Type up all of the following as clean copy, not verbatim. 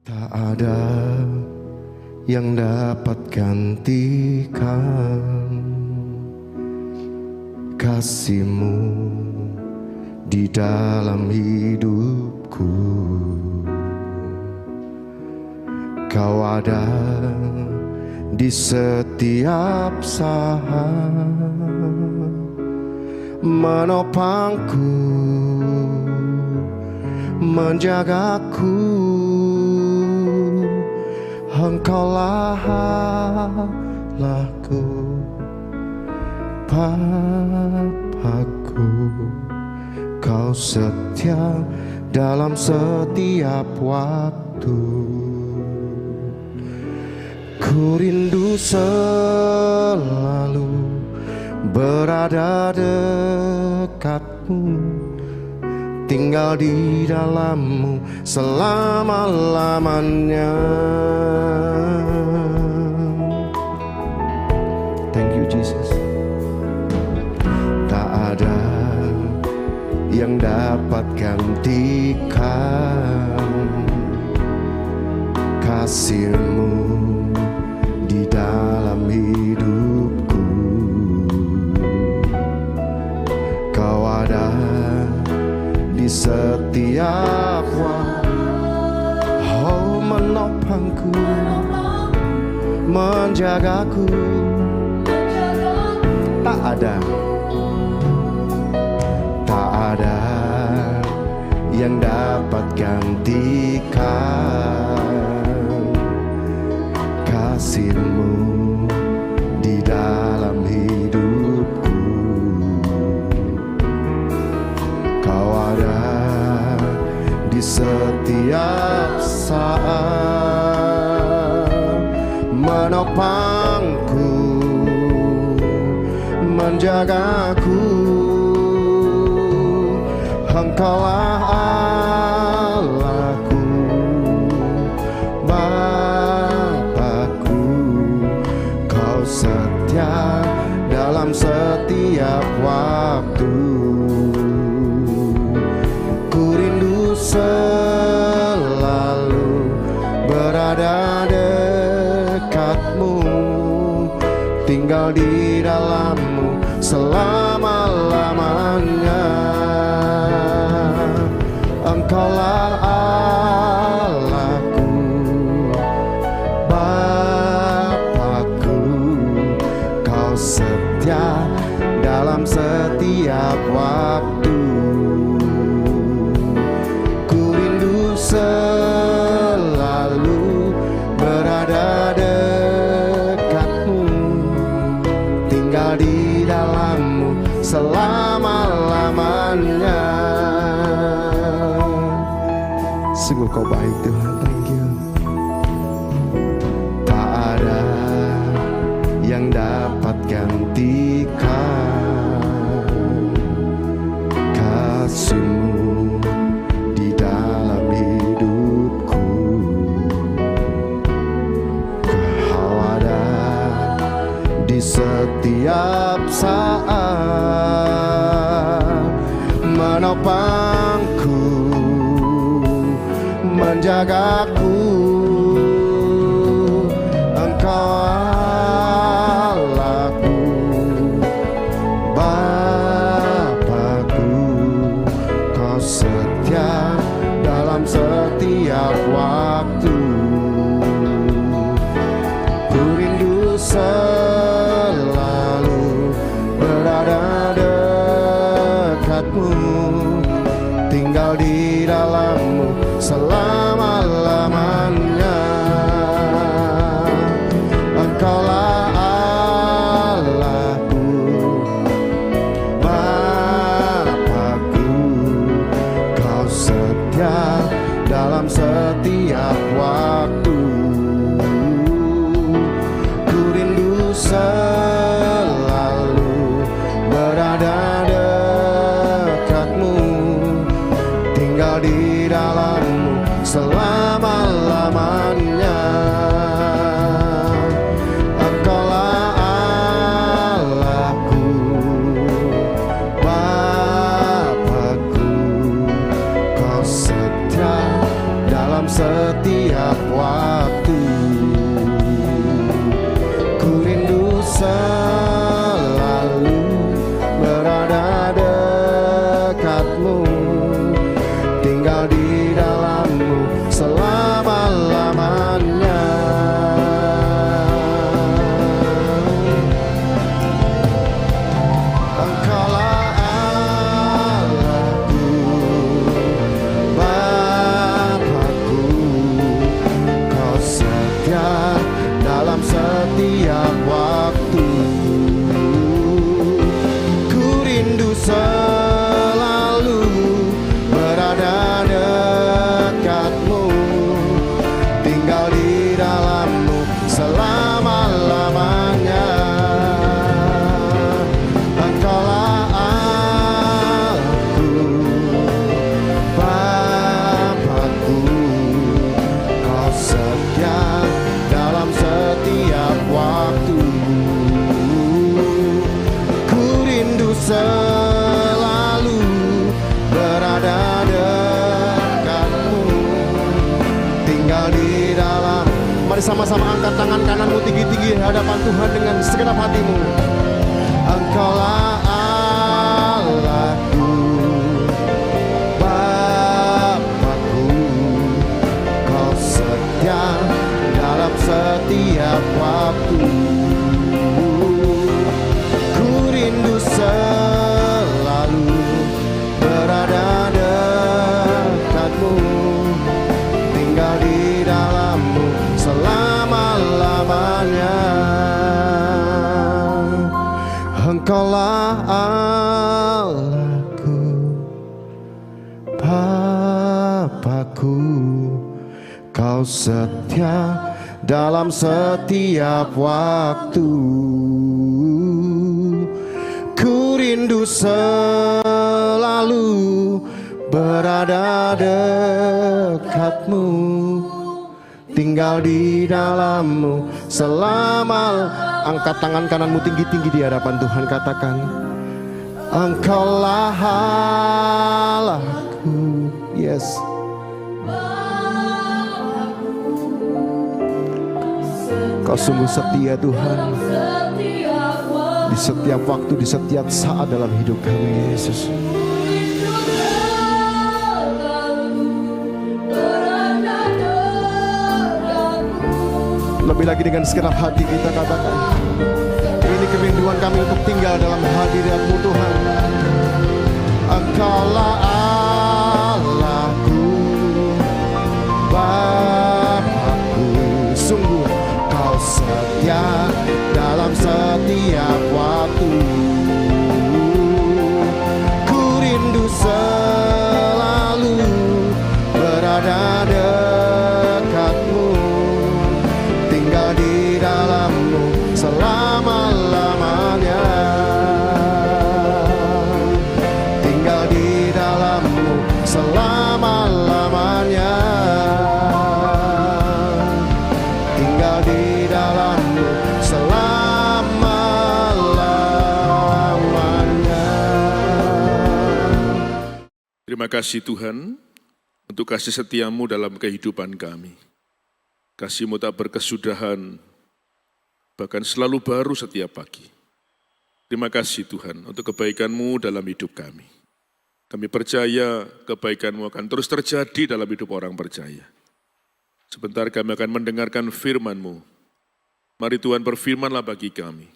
Tak ada yang dapat gantikan kasih-Mu di dalam hidupku. Kau ada di setiap saat, menopangku, menjagaku. Engkaulah Allahku, Bapakku. Kau setia dalam setiap waktu. Ku rindu selalu berada dekatmu, tinggal di dalam-Mu selama-lamanya. Thank you Jesus. Tak ada yang dapat gantikan kasih-Mu di dalam hidupku. Kau ada di setiap waktu, oh menopangku, menjagaku. Tak ada yang dapat gantikan kasih-Mu di dalam hidupku. Kau ada di setiap saat, menopangku, menjagaku. Engkaulah Allahku, Bapakku. Kau setia dalam setiap waktu. Ku rindu selalu berada dekatmu, tinggal di dalam-Mu selama-lamanya. Engkaulah Allahku, Bapakku. Kau setia dalam setiap waktu. Ku rindu selalu berada dekatmu, tinggal di dalam-Mu selama-lamanya. Sungguh Kau baik Tuhan, thank you. Tak ada yang dapat gantikan kasih-Mu di dalam hidupku. Kau ada di setiap saat, menopangku, menjagaku. Engkau Allahku, Bapakku. Kau setia dalam setiap waktu. Ku rindu selalu berada dekatmu, tinggal di dalam-Mu selama-lamanya. setiap waktu. Ku rindu selalu berada dekatmu, tinggal di dalammu selama-lamanya. Engkaulah Allahku, Bapakku, Kau setia dalam setiap waktu. Ku rindu selalu berada dekatmu, tinggal di dalammu selama-lamanya. Engkaulah Allahku, Bapakku, Kau setia dalam setiap waktu. Ku rindu selalu berada dekatmu, tinggal di dalam. Mari sama-sama angkat tangan kananmu tinggi-tinggi hadapan Tuhan dengan segenap hatimu. Engkaulah Allahku, Bapakku, Kau setia dalam setiap waktu. Ku rindu selalu berada dekatmu, tinggal di dalammu selama-lamanya. Engkaulah Allahku, Bapakku, Kau setia dalam setiap waktu. Ku rindu selalu berada dekatmu, tinggal di dalammu selama. Angkat tangan kananmu tinggi-tinggi di hadapan Tuhan, katakan, Engkaulah Allahku. Yes. Kau sungguh setia Tuhan, di setiap waktu, di setiap saat dalam hidup kami, Yesus. Lebih lagi dengan segenap hati kita katakan, ini kerinduan kami untuk tinggal dalam hadirat-Mu Tuhan. Engkaulah Allahku, Bapakku, sungguh Kau setia dalam setiap waktu. Ku rindu selalu berada dekatmu, tinggal di dalammu selama-lamanya. Tinggal di dalammu selama-lamanya. Tinggal di dalammu selama-lamanya. Terima kasih Tuhan untuk kasih setia-Mu dalam kehidupan kami. Kasih-Mu tak berkesudahan, bahkan selalu baru setiap pagi. Terima kasih Tuhan untuk kebaikan-Mu dalam hidup kami. Kami percaya kebaikan-Mu akan terus terjadi dalam hidup orang percaya. Sebentar kami akan mendengarkan firman-Mu. Mari Tuhan berfirmanlah bagi kami.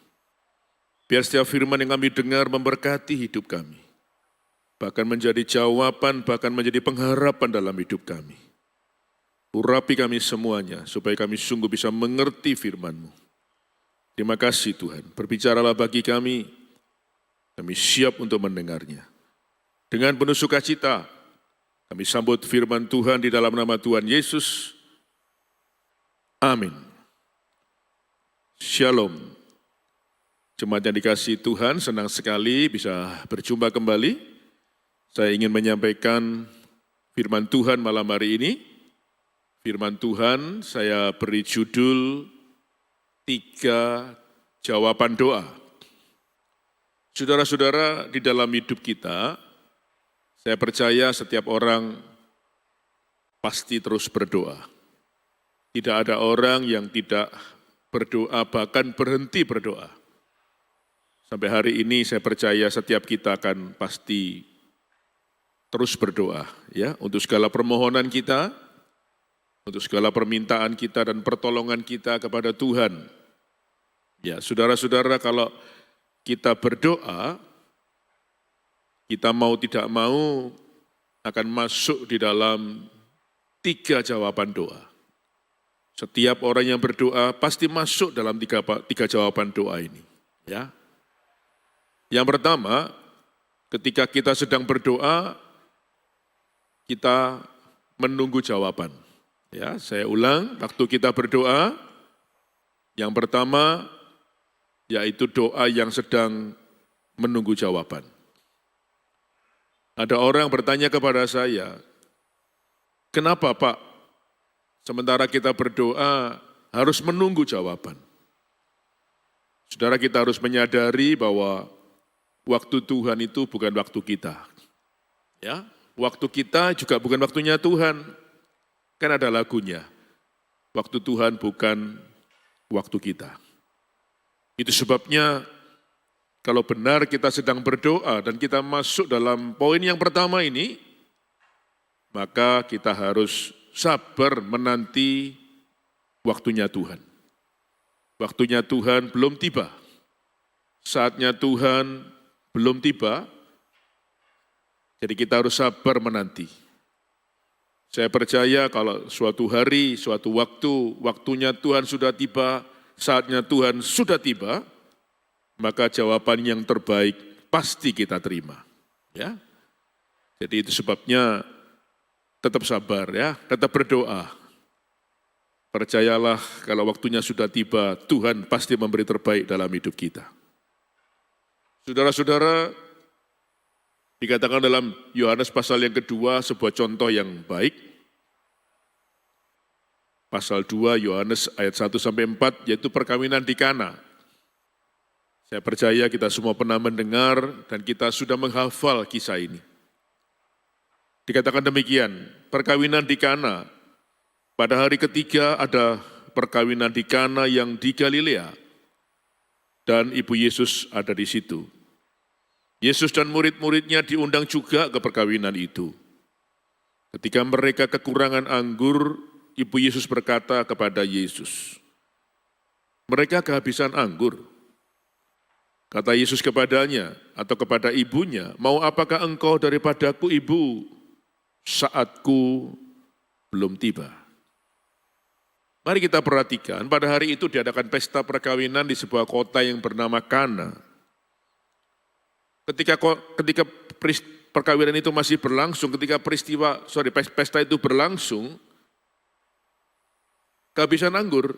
Biar setiap firman yang kami dengar memberkati hidup kami. Bahkan menjadi jawaban, bahkan menjadi pengharapan dalam hidup kami. Urapi kami semuanya, supaya kami sungguh bisa mengerti firman-Mu. Terima kasih Tuhan, berbicaralah bagi kami siap untuk mendengarnya. Dengan penuh sukacita, kami sambut firman Tuhan di dalam nama Tuhan Yesus. Amin. Shalom. Jemaat yang dikasihi Tuhan, senang sekali bisa berjumpa kembali. Saya ingin menyampaikan firman Tuhan malam hari ini. Firman Tuhan saya beri judul 3 jawaban doa. Saudara-saudara, di dalam hidup kita, saya percaya setiap orang pasti terus berdoa. Tidak ada orang yang tidak berdoa, bahkan berhenti berdoa. Sampai hari ini saya percaya setiap kita akan pasti terus berdoa, ya, untuk segala permohonan kita, untuk segala permintaan kita dan pertolongan kita kepada Tuhan. Ya, saudara-saudara, kalau kita berdoa, kita mau tidak mau akan masuk di dalam 3 jawaban doa. Setiap orang yang berdoa pasti masuk dalam tiga jawaban doa ini. Ya. Yang pertama, ketika kita sedang berdoa, kita menunggu jawaban. Ya, saya ulang, waktu kita berdoa, yang pertama yaitu doa yang sedang menunggu jawaban. Ada orang bertanya kepada saya, kenapa Pak, sementara kita berdoa harus menunggu jawaban? Saudara, kita harus menyadari bahwa waktu Tuhan itu bukan waktu kita. Ya, waktu kita juga bukan waktunya Tuhan. Kan ada lagunya, waktu Tuhan bukan waktu kita. Itu sebabnya kalau benar kita sedang berdoa dan kita masuk dalam poin yang pertama ini, maka kita harus sabar menanti waktunya Tuhan. Waktunya Tuhan belum tiba. Saatnya Tuhan belum tiba, jadi kita harus sabar menanti. Saya percaya kalau suatu hari, suatu waktu, waktunya Tuhan sudah tiba, saatnya Tuhan sudah tiba, maka jawaban yang terbaik pasti kita terima. Ya, jadi itu sebabnya tetap sabar ya, tetap berdoa. Percayalah kalau waktunya sudah tiba, Tuhan pasti memberi terbaik dalam hidup kita. Saudara-saudara, dikatakan dalam Yohanes pasal yang kedua sebuah contoh yang baik. Pasal 2 Yohanes ayat 1-4 yaitu perkawinan di Kana. Saya percaya kita semua pernah mendengar dan kita sudah menghafal kisah ini. Dikatakan demikian, perkawinan di Kana. Pada hari ketiga ada perkawinan di Kana yang di Galilea dan ibu Yesus ada di situ. Yesus dan murid-muridnya diundang juga ke perkawinan itu. Ketika mereka kekurangan anggur, ibu Yesus berkata kepada Yesus, mereka kehabisan anggur. Kata Yesus kepadanya atau kepada ibunya, mau apakah engkau daripadaku ibu, saatku belum tiba. Mari kita perhatikan, pada hari itu diadakan pesta perkawinan di sebuah kota yang bernama Kana. Ketika perkawinan itu masih berlangsung, ketika pesta itu berlangsung, kehabisan anggur.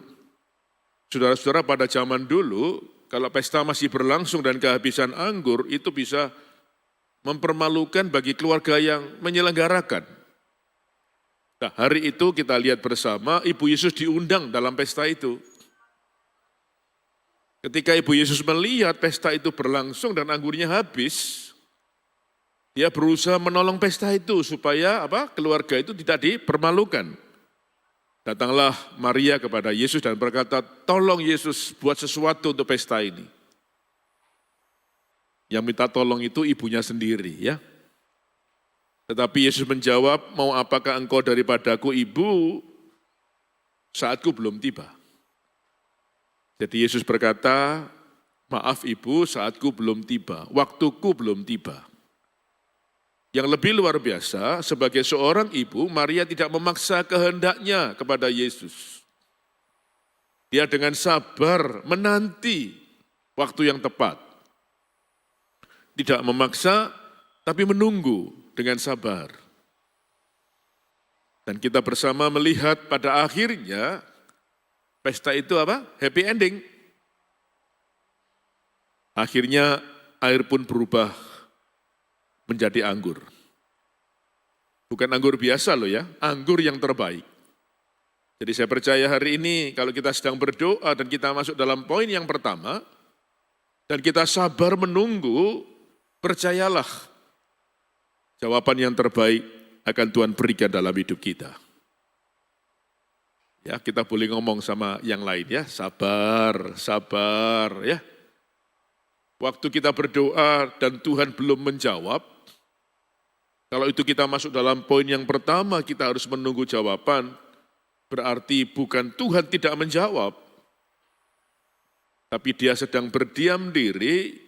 Saudara-saudara, pada zaman dulu, kalau pesta masih berlangsung dan kehabisan anggur, itu bisa mempermalukan bagi keluarga yang menyelenggarakan. Nah, hari itu kita lihat bersama, Ibu Yesus diundang dalam pesta itu. Ketika Ibu Yesus melihat pesta itu berlangsung dan anggurnya habis, dia berusaha menolong pesta itu supaya keluarga itu tidak dipermalukan. Datanglah Maria kepada Yesus dan berkata, tolong Yesus buat sesuatu untuk pesta ini. Yang minta tolong itu ibunya sendiri ya. Tetapi Yesus menjawab, mau apakah engkau daripadaku ibu, saatku belum tiba. Jadi Yesus berkata, maaf ibu, saatku belum tiba, waktuku belum tiba. Yang lebih luar biasa, sebagai seorang ibu, Maria tidak memaksa kehendaknya kepada Yesus. Dia dengan sabar menanti waktu yang tepat. Tidak memaksa, tapi menunggu dengan sabar. Dan kita bersama melihat pada akhirnya, pesta itu happy ending. Akhirnya air pun berubah menjadi anggur. Bukan anggur biasa loh ya, anggur yang terbaik. Jadi saya percaya hari ini kalau kita sedang berdoa dan kita masuk dalam poin yang pertama, dan kita sabar menunggu, percayalah jawaban yang terbaik akan Tuhan berikan dalam hidup kita. Ya, kita boleh ngomong sama yang lain ya, sabar, sabar ya. Waktu kita berdoa dan Tuhan belum menjawab, kalau itu kita masuk dalam poin yang pertama, kita harus menunggu jawaban, berarti bukan Tuhan tidak menjawab, tapi dia sedang berdiam diri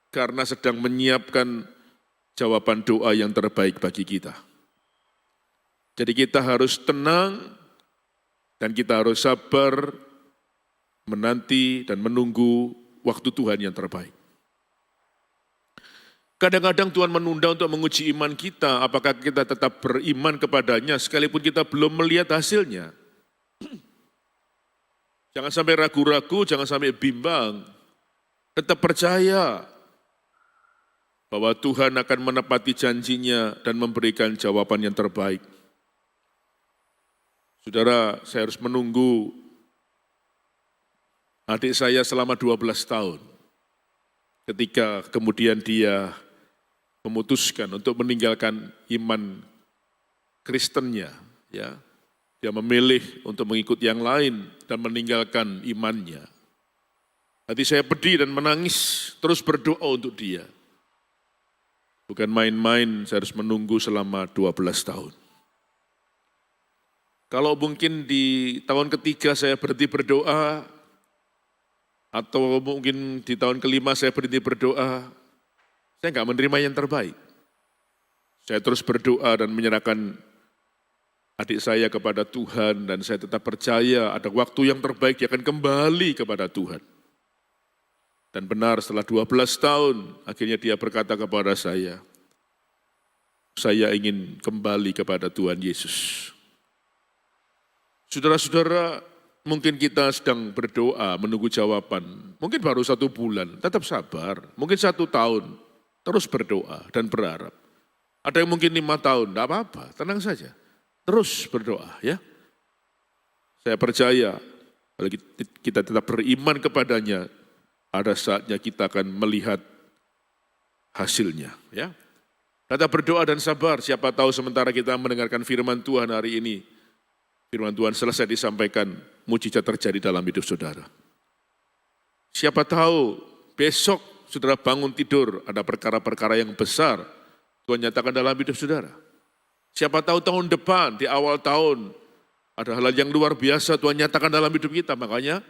karena sedang menyiapkan jawaban doa yang terbaik bagi kita. Jadi kita harus tenang dan kita harus sabar menanti dan menunggu waktu Tuhan yang terbaik. Kadang-kadang Tuhan menunda untuk menguji iman kita, apakah kita tetap beriman kepadanya sekalipun kita belum melihat hasilnya. Jangan sampai ragu-ragu, jangan sampai bimbang. Tetap percaya bahwa Tuhan akan menepati janjinya dan memberikan jawaban yang terbaik. Saudara, saya harus menunggu adik saya selama 12 tahun. Ketika kemudian dia memutuskan untuk meninggalkan iman Kristennya, ya. Dia memilih untuk mengikut yang lain dan meninggalkan imannya. Hati saya pedih dan menangis, terus berdoa untuk dia. Bukan main-main, saya harus menunggu selama 12 tahun. Kalau mungkin di tahun ketiga saya berhenti berdoa, atau mungkin di tahun kelima saya berhenti berdoa, saya enggak menerima yang terbaik. Saya terus berdoa dan menyerahkan adik saya kepada Tuhan, dan saya tetap percaya ada waktu yang terbaik dia akan kembali kepada Tuhan. Dan benar setelah 12 tahun, akhirnya dia berkata kepada saya ingin kembali kepada Tuhan Yesus. Saudara-saudara, mungkin kita sedang berdoa menunggu jawaban, mungkin baru 1 bulan, tetap sabar. Mungkin 1 tahun, terus berdoa dan berharap. Ada yang mungkin 5 tahun, tidak apa-apa, tenang saja. Terus berdoa ya. Saya percaya, kalau kita tetap beriman kepadanya, ada saatnya kita akan melihat hasilnya. Ya. Tetap berdoa dan sabar, siapa tahu sementara kita mendengarkan firman Tuhan hari ini, firman Tuhan selesai disampaikan, mujizat terjadi dalam hidup saudara. Siapa tahu besok saudara bangun tidur, ada perkara-perkara yang besar, Tuhan nyatakan dalam hidup saudara. Siapa tahu tahun depan, di awal tahun, ada hal yang luar biasa Tuhan nyatakan dalam hidup kita. Makanya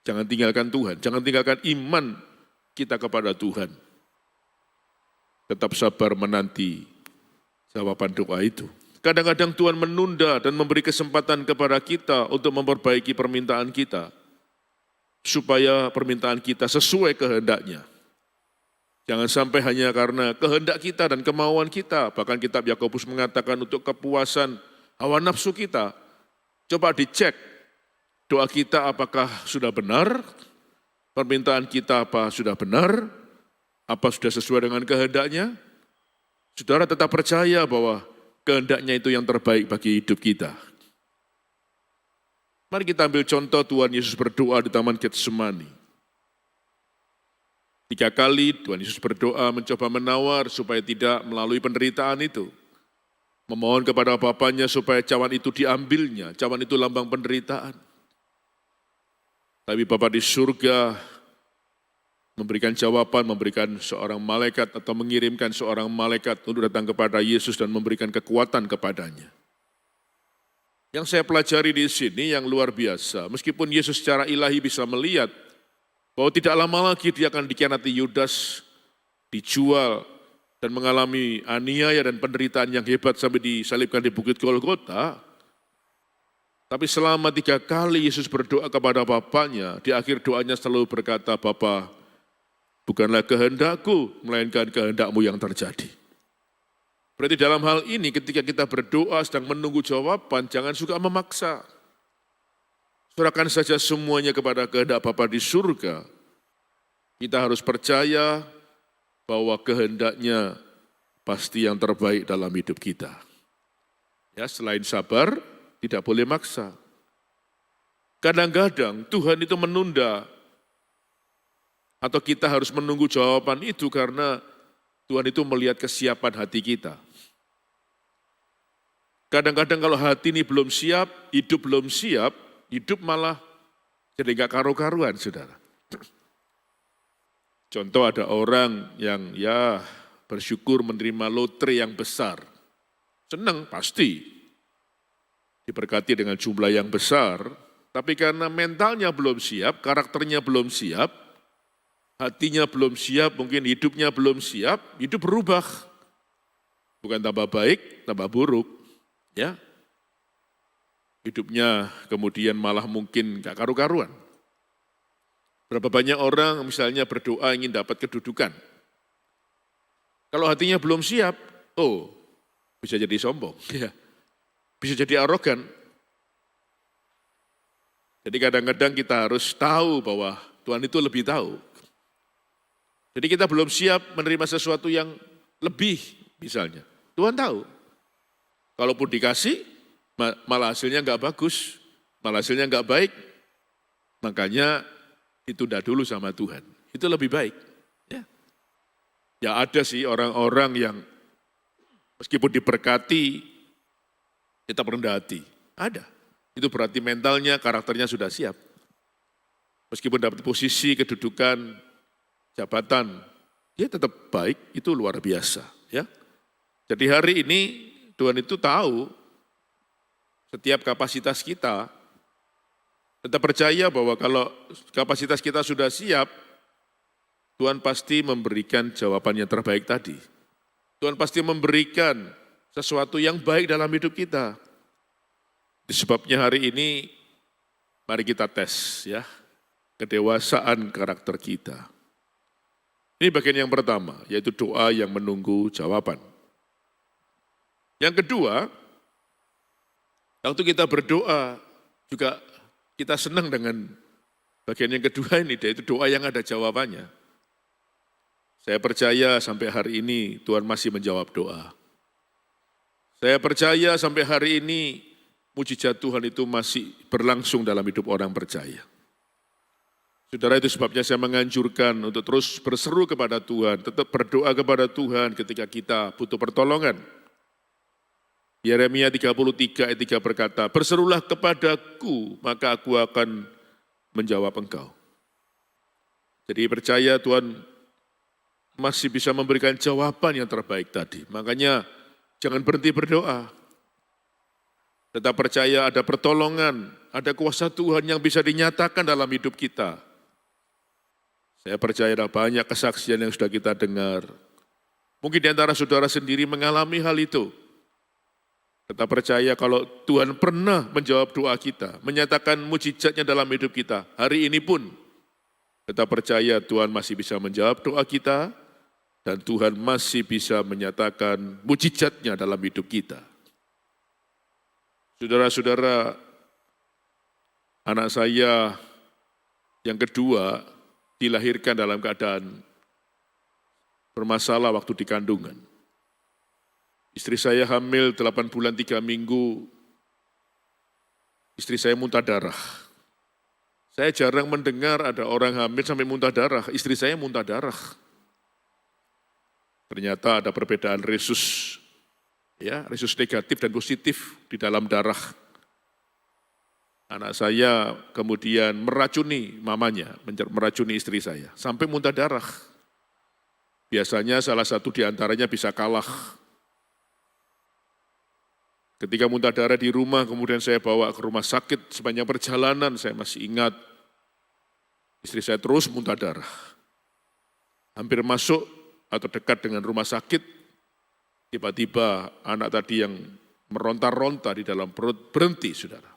jangan tinggalkan Tuhan, jangan tinggalkan iman kita kepada Tuhan. Tetap sabar menanti jawaban doa itu. Kadang-kadang Tuhan menunda dan memberi kesempatan kepada kita untuk memperbaiki permintaan kita, supaya permintaan kita sesuai kehendaknya. Jangan sampai hanya karena kehendak kita dan kemauan kita, bahkan kitab Yakobus mengatakan untuk kepuasan hawa nafsu kita. Coba dicek doa kita apakah sudah benar, permintaan kita apa sudah benar, apa sudah sesuai dengan kehendaknya. Saudara tetap percaya bahwa kehendaknya itu yang terbaik bagi hidup kita. Mari kita ambil contoh Tuhan Yesus berdoa di Taman Getsemani. 3 kali Tuhan Yesus berdoa mencoba menawar supaya tidak melalui penderitaan itu. Memohon kepada Bapanya supaya cawan itu diambilnya, cawan itu lambang penderitaan. Tapi Bapa di surga memberikan jawaban, memberikan seorang malaikat atau mengirimkan seorang malaikat untuk datang kepada Yesus dan memberikan kekuatan kepadanya. Yang saya pelajari di sini yang luar biasa, meskipun Yesus secara ilahi bisa melihat bahwa tidak lama lagi dia akan dikhianati Yudas, dijual, dan mengalami aniaya dan penderitaan yang hebat sampai disalibkan di Bukit Golgota. Tapi selama 3 kali Yesus berdoa kepada Bapanya, di akhir doanya selalu berkata, Bapa, bukanlah kehendakku, melainkan kehendakmu yang terjadi. Berarti dalam hal ini ketika kita berdoa sedang menunggu jawaban, jangan suka memaksa. Serahkan saja semuanya kepada kehendak Bapa di surga. Kita harus percaya bahwa kehendaknya pasti yang terbaik dalam hidup kita. Ya, selain sabar, tidak boleh maksa. Kadang-kadang Tuhan itu menunda, atau kita harus menunggu jawaban itu karena Tuhan itu melihat kesiapan hati kita. Kadang-kadang kalau hati ini belum siap, hidup malah jadi nggak karu-karuan, saudara. Contoh ada orang yang bersyukur menerima lotre yang besar. Senang pasti, diberkati dengan jumlah yang besar, tapi karena mentalnya belum siap, karakternya belum siap, hatinya belum siap, mungkin hidupnya belum siap, hidup berubah. Bukan tambah baik, tambah buruk. Ya, hidupnya kemudian malah mungkin gak karu-karuan. Berapa banyak orang misalnya berdoa ingin dapat kedudukan. Kalau hatinya belum siap, bisa jadi sombong, ya. Bisa jadi arogan. Jadi kadang-kadang kita harus tahu bahwa Tuhan itu lebih tahu. Jadi kita belum siap menerima sesuatu yang lebih misalnya. Tuhan tahu. Kalaupun dikasih, malah hasilnya nggak bagus, malah hasilnya nggak baik. Makanya ditunda dulu sama Tuhan. Itu lebih baik. Ya ada sih orang-orang yang meskipun diberkati, tetap rendah hati. Ada. Itu berarti mentalnya, karakternya sudah siap. Meskipun dapat posisi, kedudukan, jabatan, dia tetap baik, itu luar biasa. Ya. Jadi hari ini Tuhan itu tahu setiap kapasitas kita. Tetap percaya bahwa kalau kapasitas kita sudah siap, Tuhan pasti memberikan jawaban yang terbaik tadi. Tuhan pasti memberikan sesuatu yang baik dalam hidup kita. Sebabnya hari ini, mari kita tes ya, kedewasaan karakter kita. Ini bagian yang pertama, yaitu doa yang menunggu jawaban. Yang kedua, waktu kita berdoa, juga kita senang dengan bagian yang kedua ini, yaitu doa yang ada jawabannya. Saya percaya sampai hari ini Tuhan masih menjawab doa. Saya percaya sampai hari ini mujizat Tuhan itu masih berlangsung dalam hidup orang percaya. Saudara, itu sebabnya saya menganjurkan untuk terus berseru kepada Tuhan, tetap berdoa kepada Tuhan ketika kita butuh pertolongan. Yeremia 33 ayat 3 berkata, "Berserulah kepadaku, maka aku akan menjawab engkau." Jadi percaya Tuhan masih bisa memberikan jawaban yang terbaik tadi. Makanya jangan berhenti berdoa. Tetap percaya ada pertolongan, ada kuasa Tuhan yang bisa dinyatakan dalam hidup kita. Saya percaya ada banyak kesaksian yang sudah kita dengar. Mungkin di antara saudara sendiri mengalami hal itu. Tetap percaya kalau Tuhan pernah menjawab doa kita, menyatakan mujizatnya dalam hidup kita. Hari ini pun tetap percaya Tuhan masih bisa menjawab doa kita dan Tuhan masih bisa menyatakan mujizatnya dalam hidup kita. Saudara-saudara, anak saya yang kedua dilahirkan dalam keadaan bermasalah waktu di kandungan. Istri saya hamil 8 bulan 3 minggu, istri saya muntah darah. Saya jarang mendengar ada orang hamil sampai muntah darah, istri saya muntah darah. Ternyata ada perbedaan resus, resus negatif dan positif di dalam darah. Anak saya kemudian meracuni mamanya, meracuni istri saya, sampai muntah darah. Biasanya salah satu di antaranya bisa kalah. Ketika muntah darah di rumah, kemudian saya bawa ke rumah sakit, sepanjang perjalanan saya masih ingat, istri saya terus muntah darah. Hampir masuk atau dekat dengan rumah sakit, tiba-tiba anak tadi yang meronta-ronta di dalam perut berhenti, saudara.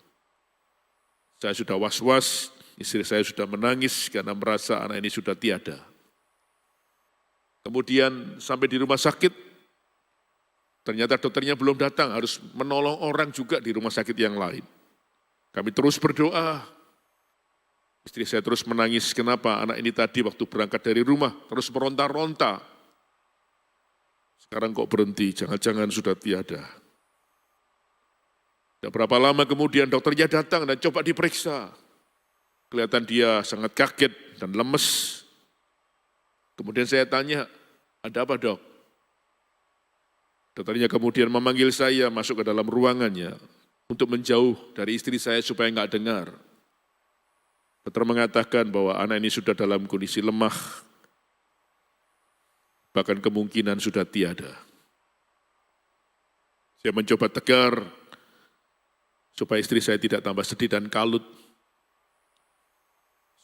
Saya sudah was-was, istri saya sudah menangis karena merasa anak ini sudah tiada. Kemudian sampai di rumah sakit, ternyata dokternya belum datang, harus menolong orang juga di rumah sakit yang lain. Kami terus berdoa, istri saya terus menangis, kenapa anak ini tadi waktu berangkat dari rumah, terus meronta-ronta. Sekarang kok berhenti, jangan-jangan sudah tiada. Dan berapa lama kemudian dokternya datang dan coba diperiksa. Kelihatan dia sangat kaget dan lemes. Kemudian saya tanya, ada apa dok? Dokternya kemudian memanggil saya masuk ke dalam ruangannya untuk menjauh dari istri saya supaya nggak dengar. Dokter mengatakan bahwa anak ini sudah dalam kondisi lemah, bahkan kemungkinan sudah tiada. Saya mencoba tegar supaya istri saya tidak tambah sedih dan kalut.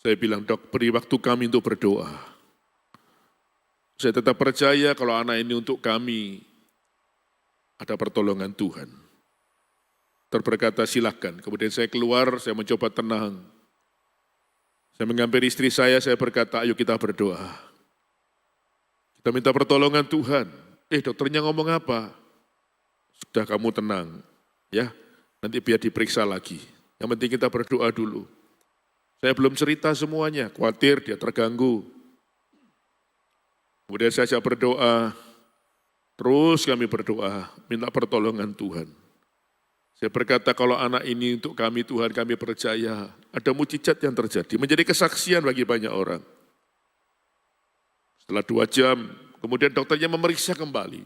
Saya bilang, Dok, beri waktu kami untuk berdoa. Saya tetap percaya kalau anak ini untuk kami ada pertolongan Tuhan. Dokter berkata, silakan. Kemudian saya keluar, saya mencoba tenang. Saya menghampiri istri saya berkata, ayo kita berdoa. Kita minta pertolongan Tuhan. Dokternya ngomong apa? Sudah, kamu tenang, ya. Nanti biar diperiksa lagi. Yang penting kita berdoa dulu. Saya belum cerita semuanya, khawatir dia terganggu. Kemudian saya ajak berdoa, terus kami berdoa, minta pertolongan Tuhan. Saya berkata kalau anak ini untuk kami Tuhan, kami percaya ada mujizat yang terjadi, menjadi kesaksian bagi banyak orang. Setelah 2 jam, kemudian dokternya memeriksa kembali.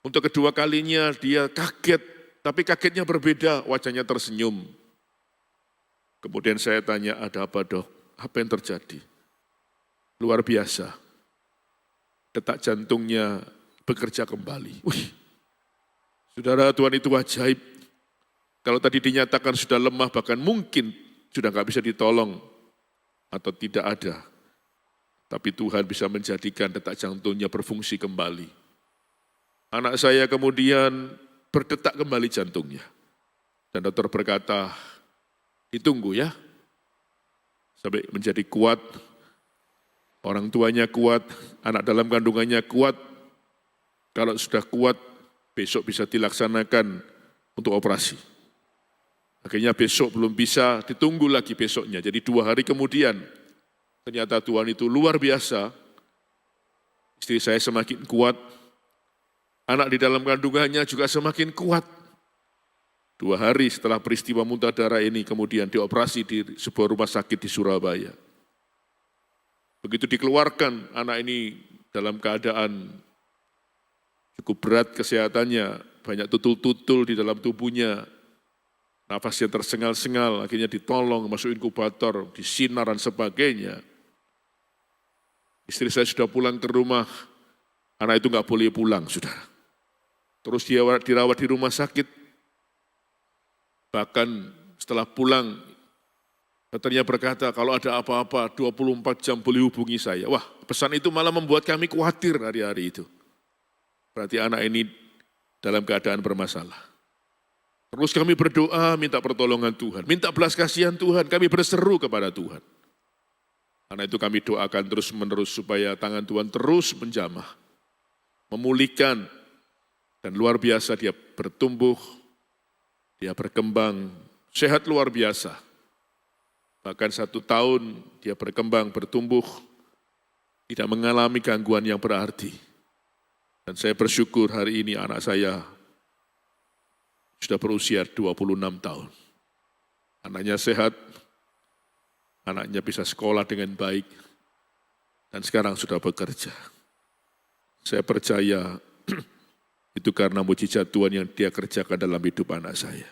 Untuk kedua kalinya dia kaget, tapi kagetnya berbeda, wajahnya tersenyum. Kemudian saya tanya, ada apa dok? Apa yang terjadi? Luar biasa. Detak jantungnya bekerja kembali. Wih, saudara, Tuhan itu ajaib. Kalau tadi dinyatakan sudah lemah, bahkan mungkin sudah nggak bisa ditolong atau tidak ada. Tapi Tuhan bisa menjadikan detak jantungnya berfungsi kembali. Anak saya kemudian berdetak kembali jantungnya. Dan dokter berkata, ditunggu ya, sampai menjadi kuat, orang tuanya kuat, anak dalam kandungannya kuat. Kalau sudah kuat, besok bisa dilaksanakan untuk operasi. Akhirnya besok belum bisa, ditunggu lagi besoknya. Jadi 2 hari kemudian, ternyata Tuhan itu luar biasa. Istri saya semakin kuat, anak di dalam kandungannya juga semakin kuat. 2 hari setelah peristiwa muntah darah ini kemudian dioperasi di sebuah rumah sakit di Surabaya. Begitu dikeluarkan, anak ini dalam keadaan cukup berat kesehatannya, banyak tutul-tutul di dalam tubuhnya, nafasnya tersengal-sengal, akhirnya ditolong, masuk inkubator, disinar dan sebagainya. Istri saya sudah pulang ke rumah, anak itu nggak boleh pulang, sudah. Terus dia dirawat di rumah sakit, bahkan setelah pulang, dokternya berkata, kalau ada apa-apa 24 jam boleh hubungi saya. Wah, pesan itu malah membuat kami khawatir hari-hari itu. Berarti anak ini dalam keadaan bermasalah. Terus kami berdoa, minta pertolongan Tuhan, minta belas kasihan Tuhan, kami berseru kepada Tuhan. Karena itu kami doakan terus-menerus supaya tangan Tuhan terus menjamah, memulihkan, dan luar biasa dia bertumbuh, dia berkembang, sehat luar biasa. Bahkan 1 tahun dia berkembang, bertumbuh, tidak mengalami gangguan yang berarti. Dan saya bersyukur hari ini anak saya sudah berusia 26 tahun. Anaknya sehat, anaknya bisa sekolah dengan baik, dan sekarang sudah bekerja. Saya percaya itu karena mujizat Tuhan yang dia kerjakan dalam hidup anak saya.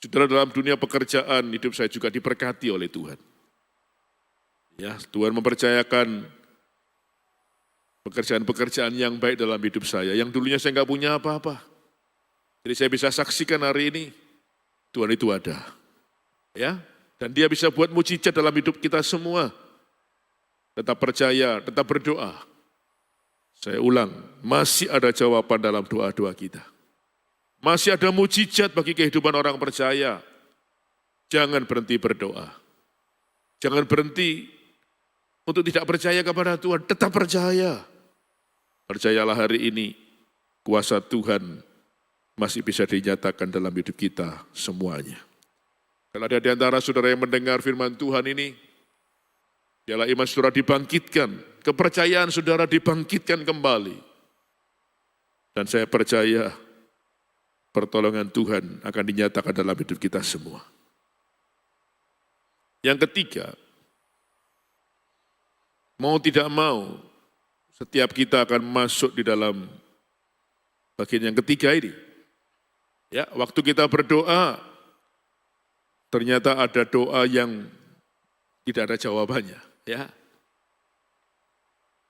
Saudara, dalam dunia pekerjaan, hidup saya juga diberkati oleh Tuhan. Ya, Tuhan mempercayakan pekerjaan-pekerjaan yang baik dalam hidup saya, yang dulunya saya nggak punya apa-apa. Jadi saya bisa saksikan hari ini, Tuhan itu ada. Ya, dan dia bisa buat mujizat dalam hidup kita semua. Tetap percaya, tetap berdoa. Saya ulang, masih ada jawaban dalam doa-doa kita. Masih ada mujizat bagi kehidupan orang percaya. Jangan berhenti berdoa. Jangan berhenti untuk tidak percaya kepada Tuhan, tetap percaya. Percayalah hari ini, kuasa Tuhan masih bisa dinyatakan dalam hidup kita semuanya. Kalau ada di antara saudara yang mendengar firman Tuhan ini, biarlah iman saudara dibangkitkan, kepercayaan saudara dibangkitkan kembali. Dan saya percaya pertolongan Tuhan akan dinyatakan dalam hidup kita semua. Yang ketiga, mau tidak mau, setiap kita akan masuk di dalam bagian yang ketiga ini. Ya, waktu kita berdoa, ternyata ada doa yang tidak ada jawabannya. Ya,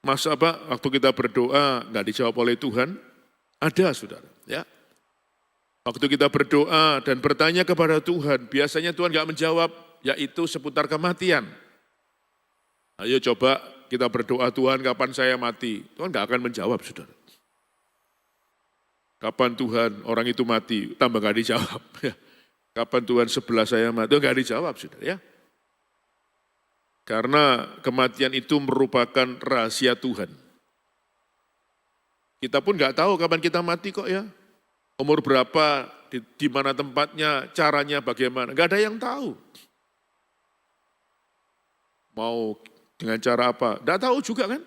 masa apa? Waktu kita berdoa nggak dijawab oleh Tuhan? Ada, saudara. Ya, waktu kita berdoa dan bertanya kepada Tuhan, biasanya Tuhan nggak menjawab, yaitu seputar kematian. Ayo coba kita berdoa, Tuhan kapan saya mati? Tuhan nggak akan menjawab, saudara. Kapan Tuhan orang itu mati? Tambah nggak dijawab. Kapan Tuhan sebelah saya mati? Itu nggak dijawab, saudara. Ya. Karena kematian itu merupakan rahasia Tuhan. Kita pun nggak tahu kapan kita mati kok ya. Umur berapa, di mana tempatnya, caranya bagaimana. Nggak ada yang tahu. Mau dengan cara apa? Nggak tahu juga kan.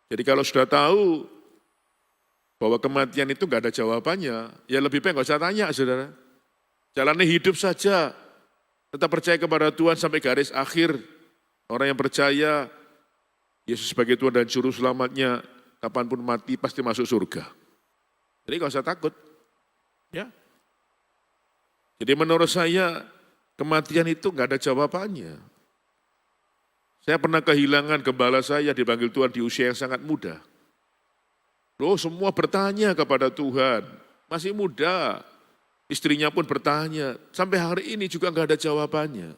Jadi kalau sudah tahu bahwa kematian itu nggak ada jawabannya, ya lebih baik nggak usah tanya, saudara. Jalani hidup saja, tetap percaya kepada Tuhan sampai garis akhir. Orang yang percaya Yesus sebagai Tuhan dan Juru Selamatnya, kapanpun mati pasti masuk surga. Jadi nggak usah takut. Ya. Jadi menurut saya kematian itu nggak ada jawabannya. Saya pernah kehilangan gembala saya dipanggil Tuhan di usia yang sangat muda. Loh, semua bertanya kepada Tuhan, masih muda, istrinya pun bertanya, sampai hari ini juga nggak ada jawabannya.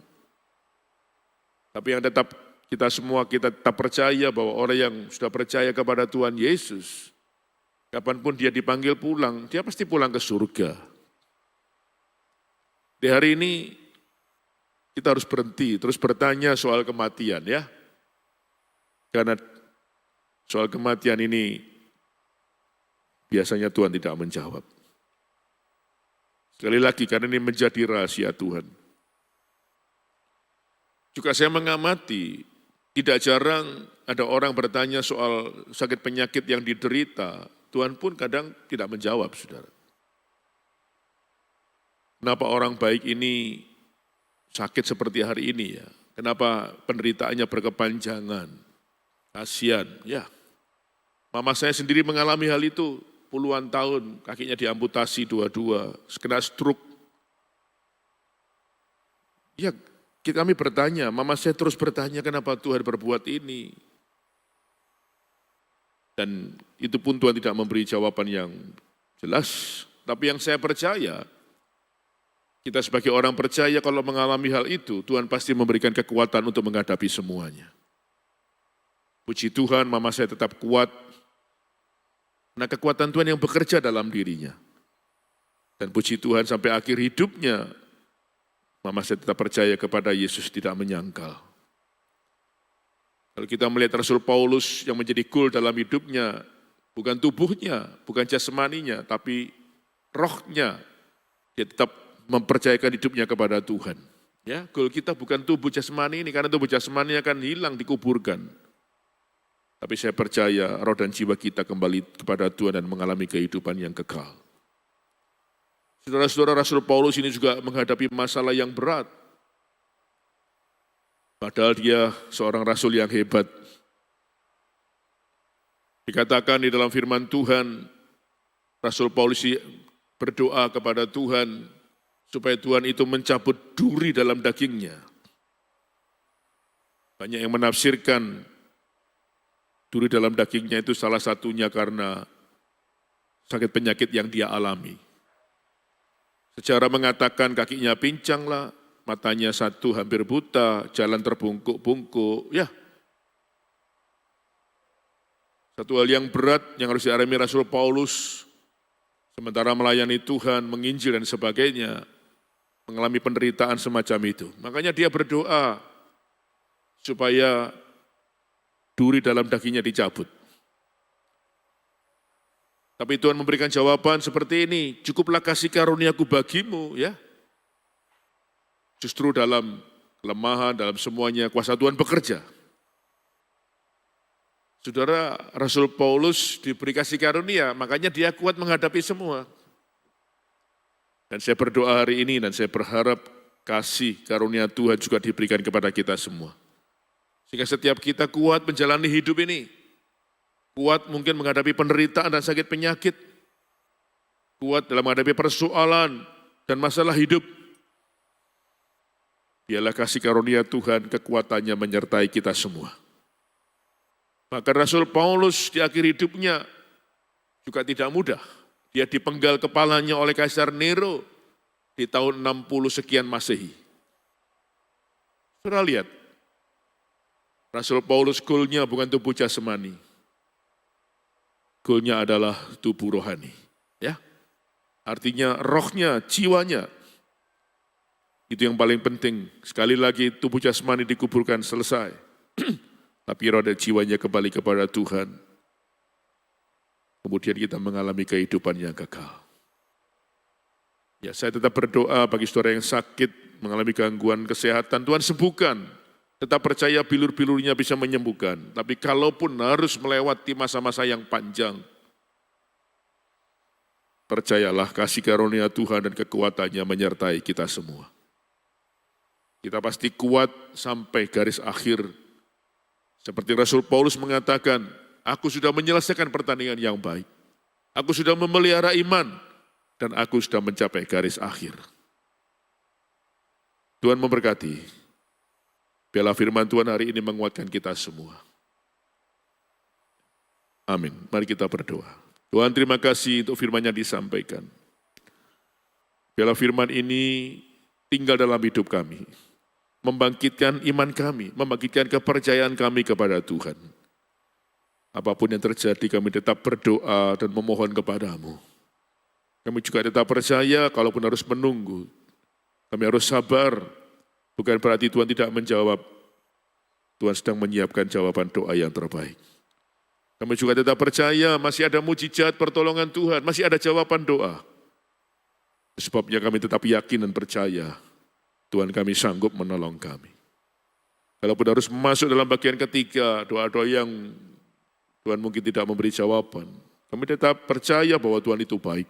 Tapi yang tetap kita tetap percaya bahwa orang yang sudah percaya kepada Tuhan Yesus, kapanpun dia dipanggil pulang, dia pasti pulang ke surga. Di hari ini kita harus berhenti, terus bertanya soal kematian ya. Karena soal kematian ini biasanya Tuhan tidak menjawab. Sekali lagi, karena ini menjadi rahasia Tuhan. Juga saya mengamati, tidak jarang ada orang bertanya soal sakit penyakit yang diderita. Tuhan pun kadang tidak menjawab, saudara. Kenapa orang baik ini sakit seperti hari ini ya? Kenapa penderitaannya berkepanjangan? Kasihan, ya. Mama saya sendiri mengalami hal itu. Puluhan tahun kakinya diamputasi dua-dua, kena stroke. Ya, kami bertanya, mama saya terus bertanya kenapa Tuhan berbuat ini. Dan itu pun Tuhan tidak memberi jawaban yang jelas. Tapi yang saya percaya, kita sebagai orang percaya kalau mengalami hal itu, Tuhan pasti memberikan kekuatan untuk menghadapi semuanya. Puji Tuhan, mama saya tetap kuat. Nah, kekuatan Tuhan yang bekerja dalam dirinya. Dan puji Tuhan sampai akhir hidupnya, mama saya tetap percaya kepada Yesus, tidak menyangkal. Kalau kita melihat Rasul Paulus yang menjadi goal dalam hidupnya, bukan tubuhnya, bukan jasmaninya, tapi rohnya, dia tetap mempercayakan hidupnya kepada Tuhan. Ya, goal kita bukan tubuh jasmani ini, karena tubuh jasmani akan hilang, dikuburkan. Tapi saya percaya roh dan jiwa kita kembali kepada Tuhan dan mengalami kehidupan yang kekal. Saudara-saudara, Rasul Paulus ini juga menghadapi masalah yang berat. Padahal dia seorang rasul yang hebat. Dikatakan di dalam firman Tuhan, Rasul Paulus berdoa kepada Tuhan supaya Tuhan itu mencabut duri dalam dagingnya. Banyak yang menafsirkan duri dalam dagingnya itu salah satunya karena sakit penyakit yang dia alami. Secara mengatakan kakinya pincang lah, matanya satu hampir buta, jalan terbungkuk-bungkuk, ya. Satu hal yang berat yang harus dialami Rasul Paulus, sementara melayani Tuhan, menginjil dan sebagainya, mengalami penderitaan semacam itu. Makanya dia berdoa supaya duri dalam dagingnya dicabut. Tapi Tuhan memberikan jawaban seperti ini, cukuplah kasih karuniaku bagimu, ya. Justru dalam kelemahan, dalam semuanya kuasa Tuhan bekerja. Saudara, Rasul Paulus diberi kasih karunia, makanya dia kuat menghadapi semua. Dan saya berdoa hari ini dan saya berharap kasih karunia Tuhan juga diberikan kepada kita semua. Sehingga setiap kita kuat menjalani hidup ini. kuat mungkin menghadapi penderitaan dan sakit penyakit, kuat dalam menghadapi persoalan dan masalah hidup. Biarlah kasih karunia Tuhan, kekuatannya menyertai kita semua. Maka Rasul Paulus di akhir hidupnya juga tidak mudah. Dia dipenggal kepalanya oleh Kaisar Nero di tahun 60 sekian Masehi. Saudara lihat, Rasul Paulus goalnya bukan tubuh jasmani. Goalnya adalah tubuh rohani. Ya, artinya rohnya, jiwanya. Itu yang paling penting. Sekali lagi tubuh jasmani dikuburkan selesai. Tapi roh dan jiwanya kembali kepada Tuhan. Kemudian kita mengalami kehidupan yang kekal. Ya, saya tetap berdoa bagi saudara yang sakit, mengalami gangguan kesehatan. Tuhan sembuhkan. Tetap percaya bilur-bilurnya bisa menyembuhkan. Tapi kalaupun harus melewati masa-masa yang panjang, percayalah kasih karunia Tuhan dan kekuatannya menyertai kita semua. Kita pasti kuat sampai garis akhir. Seperti Rasul Paulus mengatakan, aku sudah menyelesaikan pertandingan yang baik. Aku sudah memelihara iman dan aku sudah mencapai garis akhir. Tuhan memberkati. Biarlah firman Tuhan hari ini menguatkan kita semua. Amin. Mari kita berdoa. Tuhan, terima kasih untuk firman yang disampaikan. Biarlah firman ini tinggal dalam hidup kami. Membangkitkan iman kami, membangkitkan kepercayaan kami kepada Tuhan. Apapun yang terjadi, kami tetap berdoa dan memohon kepadamu. Kami juga tetap percaya, kalaupun harus menunggu, kami harus sabar. Bukan berarti Tuhan tidak menjawab. Tuhan sedang menyiapkan jawaban doa yang terbaik. Kami juga tetap percaya, masih ada mujizat pertolongan Tuhan, masih ada jawaban doa. Sebabnya kami tetap yakin dan percaya, Tuhan kami sanggup menolong kami. Kalaupun harus masuk dalam bagian ketiga, doa-doa yang Tuhan mungkin tidak memberi jawaban, kami tetap percaya bahwa Tuhan itu baik.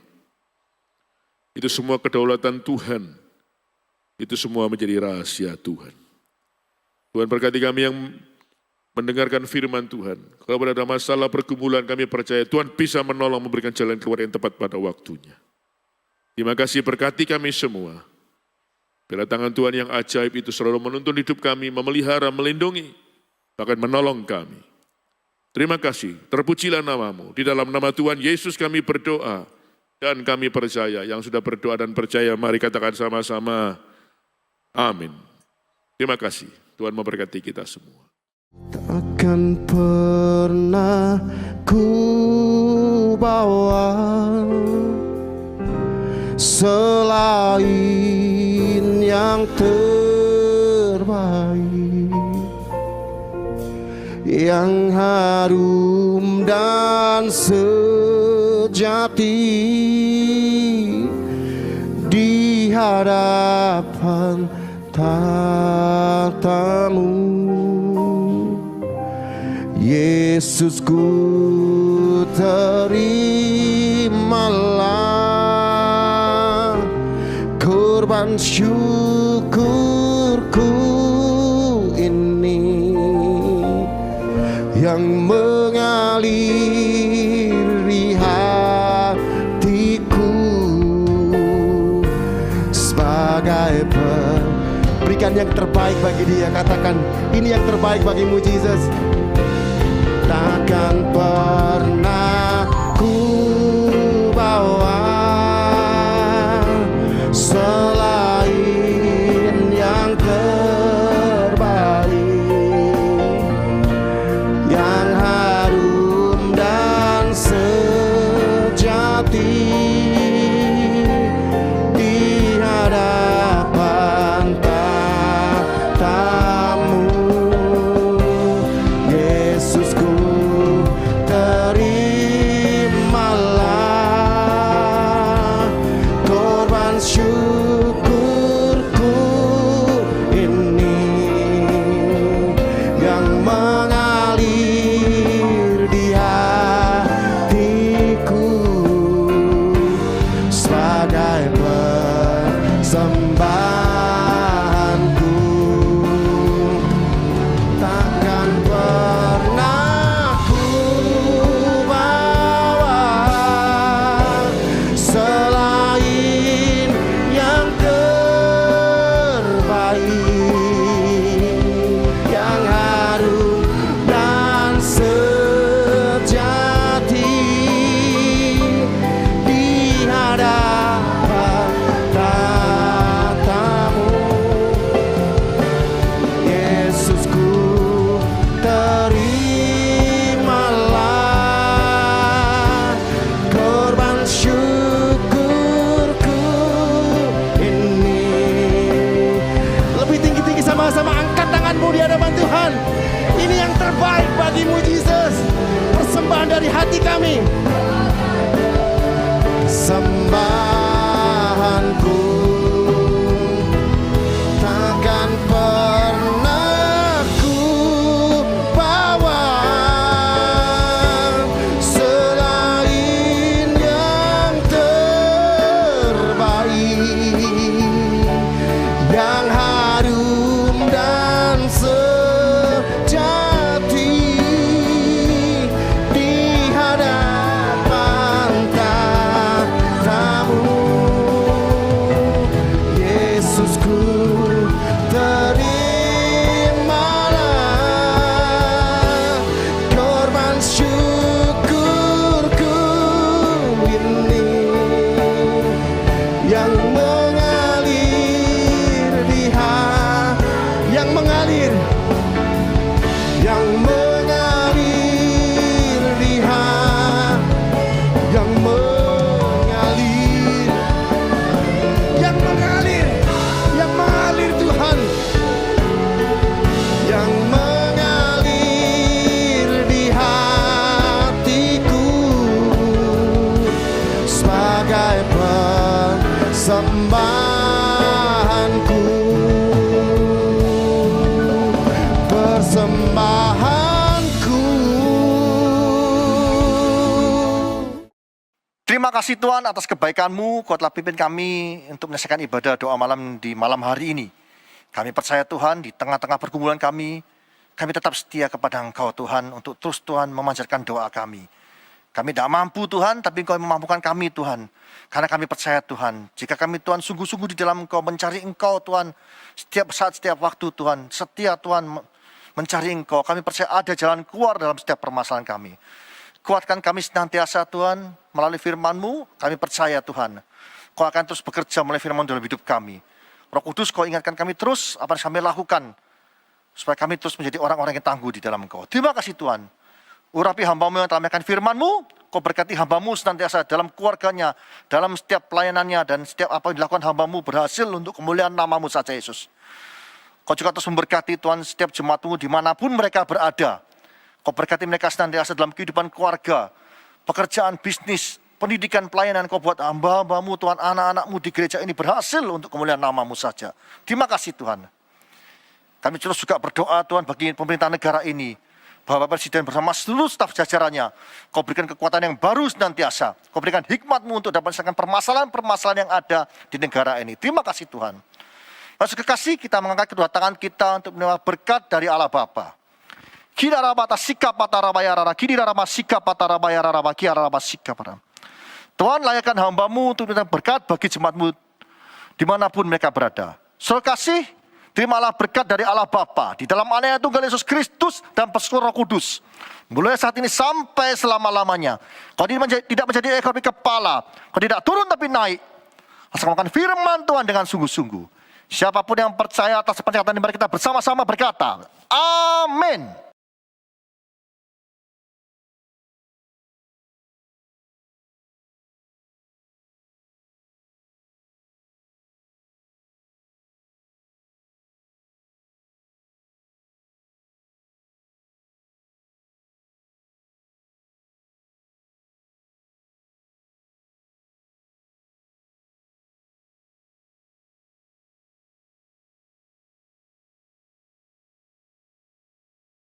Itu semua kedaulatan Tuhan, itu semua menjadi rahasia Tuhan. Tuhan berkati kami yang mendengarkan firman Tuhan. Kalau ada masalah pergumulan, kami percaya Tuhan bisa menolong, memberikan jalan keluar yang tepat pada waktunya. Terima kasih, berkati kami semua. Bila tangan Tuhan yang ajaib itu selalu menuntun hidup kami, memelihara, melindungi, bahkan menolong kami. Terima kasih, terpujilah namamu. Di dalam nama Tuhan Yesus kami berdoa, dan kami percaya. Yang sudah berdoa dan percaya, mari katakan sama-sama, amin. Terima kasih, Tuhan memberkati kita semua. Takkan pernah ku bawa selain yang terbaik, yang harum dan sejati di hadapan tatamu. Yesus, ku terimalah korban syukurku ini yang mengaliri hatiku sebagai berikan yang terbaik bagi dia. Katakan, ini yang terbaik bagimu, Jesus. Takkan pernah ku bawa selain yang terbaik, yang harum dan sejati di hadapan tatamu. Yesus, ku terimalah korban syukur firman-Mu di hadapan Tuhan. Ini yang terbaik bagi-Mu, Yesus. Persembahan dari hati kami. Sembahanku takkan pernah ku bawa selain yang terbaik, yang harum dan sejati di hadapan tatamu. Yesusku, terimalah korban syukurku ini yang mengalir di yang mengalir di yang mengalir Tuhan, yang mengalir di hatiku sebagai persembahanku, persembahanku. Terima kasih Tuhan atas kebaikan-Mu. Kau telah pimpin kami untuk menyelesaikan ibadah doa malam di malam hari ini. Kami percaya Tuhan, di tengah-tengah pergumulan kami tetap setia kepada Engkau Tuhan, untuk terus Tuhan memanjatkan doa kami. Kami tidak mampu Tuhan, tapi Engkau yang memampukan kami Tuhan. Karena kami percaya Tuhan, jika kami Tuhan sungguh-sungguh di dalam Engkau, mencari Engkau Tuhan, setiap saat, setiap waktu Tuhan, setia Tuhan mencari Engkau, kami percaya ada jalan keluar dalam setiap permasalahan kami. Kuatkan kami senantiasa Tuhan, melalui firman-Mu, kami percaya Tuhan, Kau akan terus bekerja melalui firman dalam hidup kami. Roh Kudus, Kau ingatkan kami terus apa yang kami lakukan, supaya kami terus menjadi orang-orang yang tangguh di dalam Engkau. Terima kasih Tuhan. Urapi hamba-Mu yang telah menyampaikan firman-Mu, Kau berkati hamba-Mu senantiasa dalam keluarganya, dalam setiap pelayanannya, dan setiap apa yang dilakukan hamba-Mu berhasil untuk kemuliaan nama-Mu saja Yesus. Kau juga terus memberkati Tuhan setiap jemaat-Mu dimanapun mereka berada. Kau berkati mereka senantiasa dalam kehidupan keluarga, pekerjaan, bisnis, pendidikan, pelayanan. Kau buat hamba-hamba-Mu Tuhan, anak-anak-Mu di gereja ini berhasil untuk kemuliaan nama-Mu saja. Terima kasih Tuhan. Kami terus juga berdoa Tuhan bagi pemerintah negara ini, Bapak Presiden bersama seluruh staf jajarannya. Kau berikan kekuatan yang baru senantiasa. Kau berikan hikmat-Mu untuk dapat menyelesaikan permasalahan-permasalahan yang ada di negara ini. Terima kasih Tuhan. Masuk kekasih, kita mengangkat kedua tangan kita untuk menerima berkat dari Allah Bapa. Tuhan, layakkan hamba-Mu untuk memberikan berkat bagi jemaat-Mu dimanapun mereka berada. Saudara kasih, terimalah berkat dari Allah Bapa di dalam anaknya Tunggal Yesus Kristus dan persekutuan Roh Kudus, mulai saat ini sampai selama-lamanya. Kau tidak menjadi ekor tapi kepala, Kau tidak turun tapi naik. Asal melakukan firman Tuhan dengan sungguh-sungguh. Siapapun yang percaya atas pencatatan ini, mari kita bersama-sama berkata, Amin.